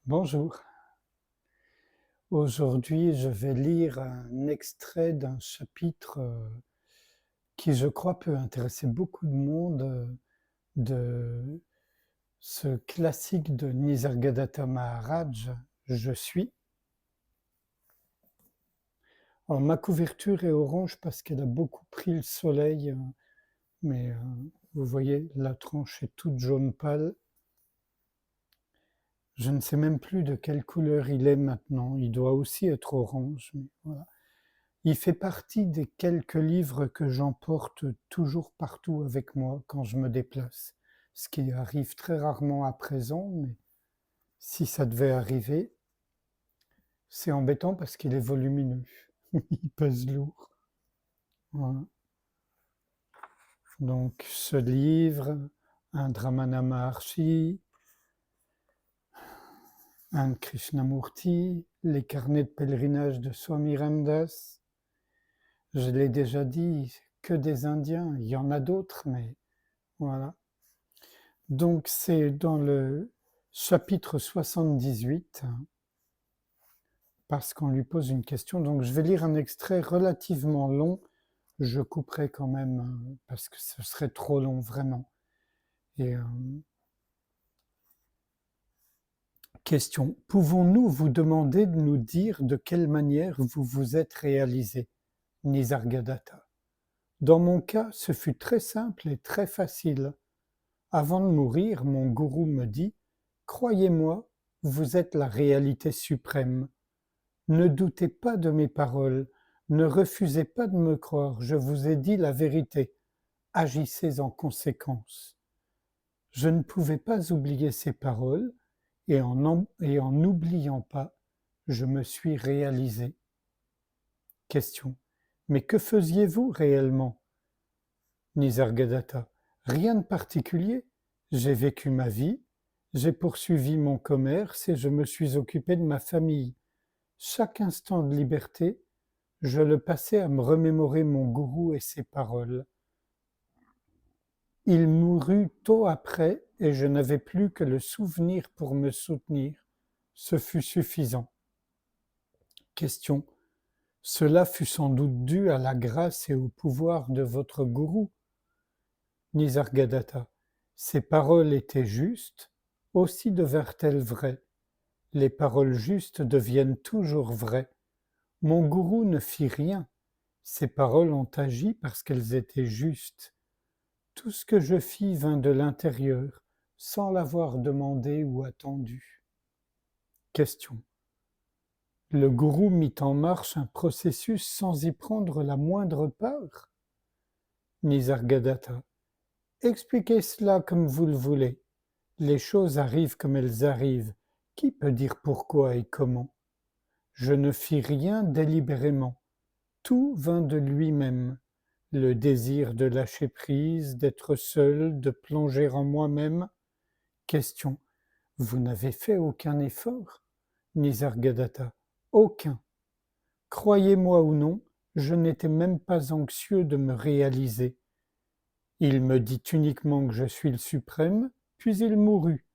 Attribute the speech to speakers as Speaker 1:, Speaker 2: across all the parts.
Speaker 1: Bonjour. Aujourd'hui, je vais lire un extrait d'un chapitre qui, je crois, peut intéresser beaucoup de monde, de ce classique de Nisargadatta Maharaj, Je suis. Alors, ma couverture est orange parce qu'elle a beaucoup pris le soleil, mais vous voyez, la tranche est toute jaune pâle. Je ne sais même plus de quelle couleur il est maintenant. Il doit aussi être orange, mais voilà. Il fait partie des quelques livres que j'emporte toujours partout avec moi quand je me déplace, ce qui arrive très rarement à présent, mais si ça devait arriver, c'est embêtant parce qu'il est volumineux, il pèse lourd. Voilà. Donc ce livre, un Dramana Maharshi, un Krishnamurti, les carnets de pèlerinage de Swami Ramdas, je l'ai déjà dit, que des Indiens, il y en a d'autres, mais voilà. Donc c'est dans le chapitre 78, parce qu'on lui pose une question. Donc je vais lire un extrait relativement long. Je couperai quand même, parce que ce serait trop long vraiment. Et question, pouvons-nous vous demander de nous dire de quelle manière vous vous êtes réalisé, Nisargadatta? Dans mon cas, ce fut très simple et très facile. Avant de mourir, mon gourou me dit: croyez-moi, vous êtes la réalité suprême. Ne doutez pas de mes paroles, ne refusez pas de me croire, je vous ai dit la vérité, agissez en conséquence. Je ne pouvais pas oublier ces paroles, et en n'oubliant pas, je me suis réalisé. Question. Mais que faisiez-vous réellement, Nisargadatta? Rien de particulier. J'ai vécu ma vie, j'ai poursuivi mon commerce et je me suis occupé de ma famille. Chaque instant de liberté, je le passais à me remémorer mon gourou et ses paroles. Il mourut tôt après et je n'avais plus que le souvenir pour me soutenir. Ce fut suffisant. Question. Cela fut sans doute dû à la grâce et au pouvoir de votre gourou, Nisargadatta. Ces paroles étaient justes, aussi devinrent-elles vraies. Les paroles justes deviennent toujours vraies. Mon gourou ne fit rien. Ces paroles ont agi parce qu'elles étaient justes. Tout ce que je fis vint de l'intérieur, sans l'avoir demandé ou attendu. Question. Le gourou mit en marche un processus sans y prendre la moindre part? Nisargadatta. Expliquez cela comme vous le voulez. Les choses arrivent comme elles arrivent. Qui peut dire pourquoi et comment? Je ne fis rien délibérément. Tout vint de lui-même. Le désir de lâcher prise, d'être seul, de plonger en moi-même. Question. Vous n'avez fait aucun effort, Nisargadatta. Aucun. Croyez-moi ou non, je n'étais même pas anxieux de me réaliser. Il me dit uniquement que je suis le suprême, puis il mourut.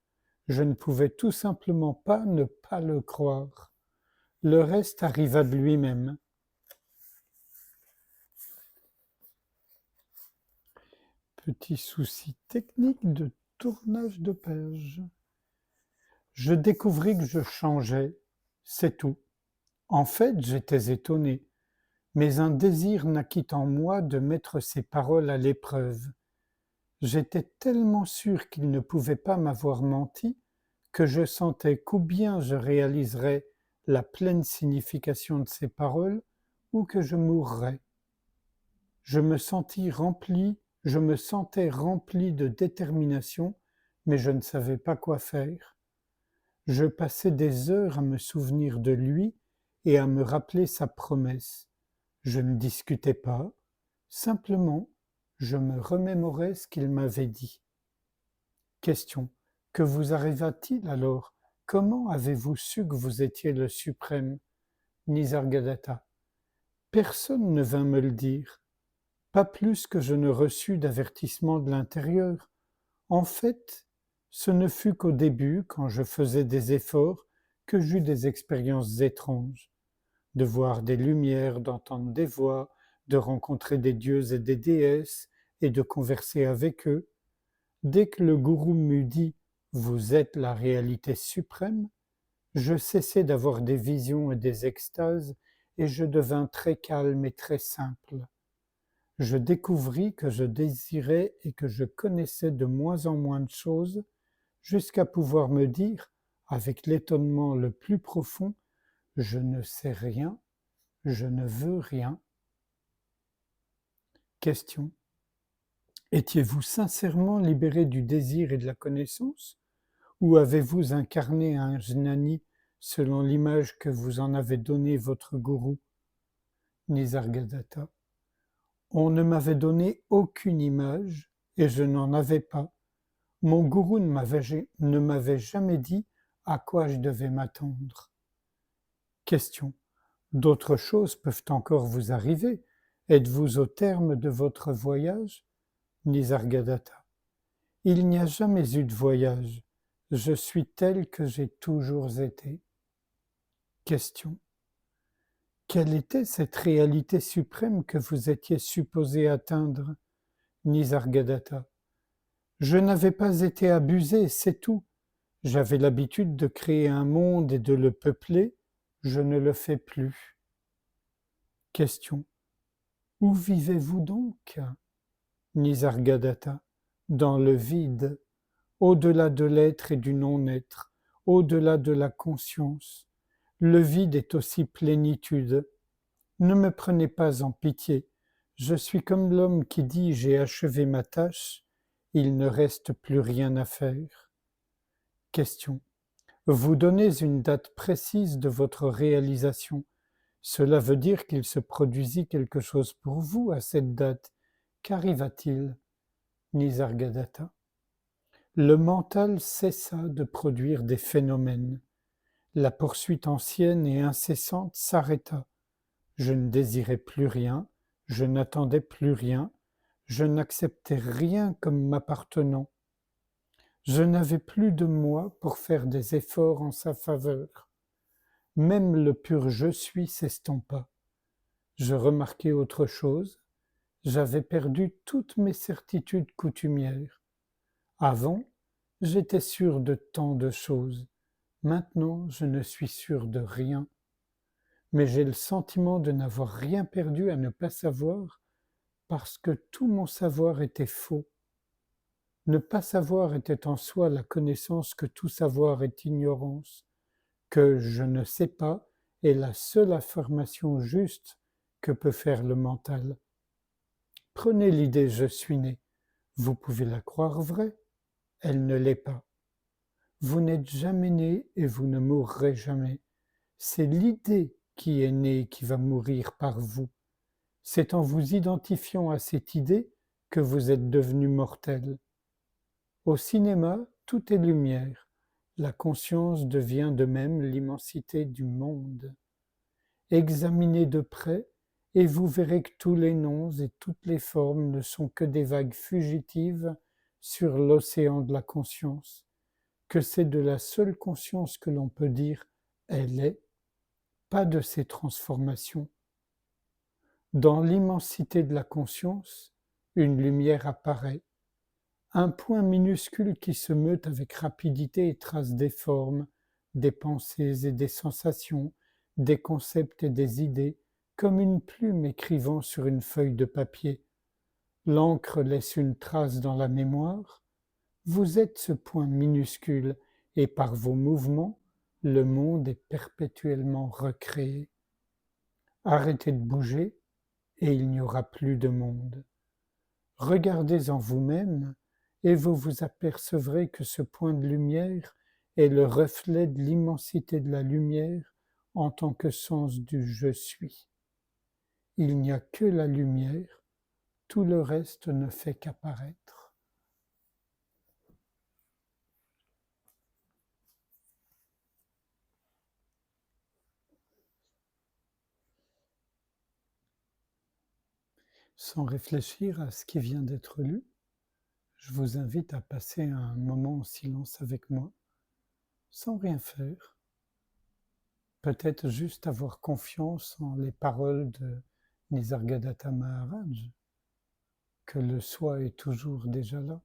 Speaker 1: Je ne pouvais tout simplement pas ne pas le croire. Le reste arriva de lui-même. Petit souci technique de tournage de page. Je découvris que je changeais, c'est tout. En fait, j'étais étonné, mais un désir naquit en moi de mettre ces paroles à l'épreuve. J'étais tellement sûr qu'il ne pouvait pas m'avoir menti que je sentais qu'ou bien je réaliserais la pleine signification de ces paroles, ou que je mourrais. Je me sentais rempli de détermination, mais je ne savais pas quoi faire. Je passais des heures à me souvenir de lui et à me rappeler sa promesse. Je ne discutais pas, simplement je me remémorais ce qu'il m'avait dit. Question. Que vous arriva-t-il alors? Comment avez-vous su que vous étiez le suprême? Nisargadatta. Personne ne vint me le dire, pas plus que je ne reçus d'avertissement de l'intérieur. En fait, ce ne fut qu'au début, quand je faisais des efforts, que j'eus des expériences étranges, de voir des lumières, d'entendre des voix, de rencontrer des dieux et des déesses, et de converser avec eux. Dès que le gourou m'eut dit « Vous êtes la réalité suprême », je cessai d'avoir des visions et des extases, et je devins très calme et très simple. Je découvris que je désirais et que je connaissais de moins en moins de choses, jusqu'à pouvoir me dire, avec l'étonnement le plus profond, je ne sais rien, je ne veux rien. Question. Étiez-vous sincèrement libéré du désir et de la connaissance, ou avez-vous incarné un jnani selon l'image que vous en avez donnée votre gourou? Nisargadatta. On ne m'avait donné aucune image, et je n'en avais pas. Mon gourou ne m'avait jamais dit à quoi je devais m'attendre. Question. D'autres choses peuvent encore vous arriver. Êtes-vous au terme de votre voyage? Nisargadatta. Il n'y a jamais eu de voyage. Je suis tel que j'ai toujours été. Question. Quelle était cette réalité suprême que vous étiez supposé atteindre? Nisargadatta. Je n'avais pas été abusé, c'est tout. J'avais l'habitude de créer un monde et de le peupler, je ne le fais plus. Question. Où vivez-vous donc? Nisargadatta. Dans le vide, au-delà de l'être et du non-être, au-delà de la conscience. Le vide est aussi plénitude. Ne me prenez pas en pitié. Je suis comme l'homme qui dit j'ai achevé ma tâche, il ne reste plus rien à faire. Question. Vous donnez une date précise de votre réalisation. Cela veut dire qu'il se produisit quelque chose pour vous à cette date. Qu'arriva-t-il? Nisargadatta. Le mental cessa de produire des phénomènes. La poursuite ancienne et incessante s'arrêta. Je ne désirais plus rien, je n'attendais plus rien, je n'acceptais rien comme m'appartenant. Je n'avais plus de moi pour faire des efforts en sa faveur. Même le pur je suis s'estompa. Je remarquai autre chose, j'avais perdu toutes mes certitudes coutumières. Avant, j'étais sûr de tant de choses. Maintenant, je ne suis sûr de rien. Mais j'ai le sentiment de n'avoir rien perdu à ne pas savoir, parce que tout mon savoir était faux. Ne pas savoir était en soi la connaissance que tout savoir est ignorance, que je ne sais pas est la seule affirmation juste que peut faire le mental. Prenez l'idée je suis né. Vous pouvez la croire vraie, elle ne l'est pas. Vous n'êtes jamais né et vous ne mourrez jamais. C'est l'idée qui est née et qui va mourir par vous. C'est en vous identifiant à cette idée que vous êtes devenu mortel. Au cinéma, tout est lumière. La conscience devient de même l'immensité du monde. Examinez de près et vous verrez que tous les noms et toutes les formes ne sont que des vagues fugitives sur l'océan de la conscience, que c'est de la seule conscience que l'on peut dire « elle est », pas de ses transformations. Dans l'immensité de la conscience, une lumière apparaît, un point minuscule qui se meut avec rapidité et trace des formes, des pensées et des sensations, des concepts et des idées, comme une plume écrivant sur une feuille de papier. L'encre laisse une trace dans la mémoire. Vous êtes ce point minuscule, et par vos mouvements, le monde est perpétuellement recréé. Arrêtez de bouger, et il n'y aura plus de monde. Regardez en vous-même, et vous vous apercevrez que ce point de lumière est le reflet de l'immensité de la lumière en tant que sens du je suis. Il n'y a que la lumière, tout le reste ne fait qu'apparaître. Sans réfléchir à ce qui vient d'être lu, je vous invite à passer un moment en silence avec moi, sans rien faire, peut-être juste avoir confiance en les paroles de Nisargadatta Maharaj, que le soi est toujours déjà là.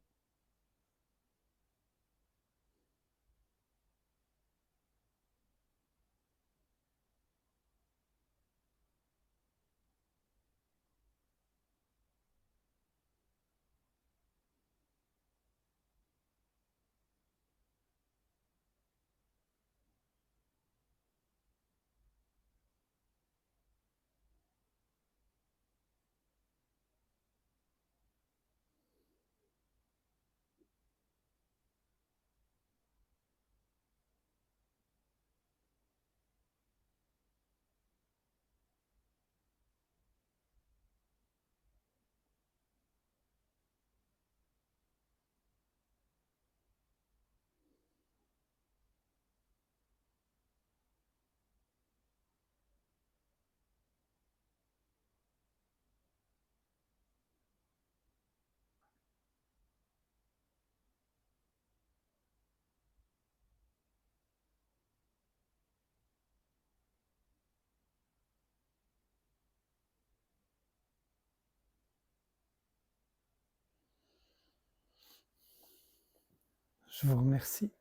Speaker 1: Je vous remercie.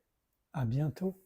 Speaker 1: À bientôt.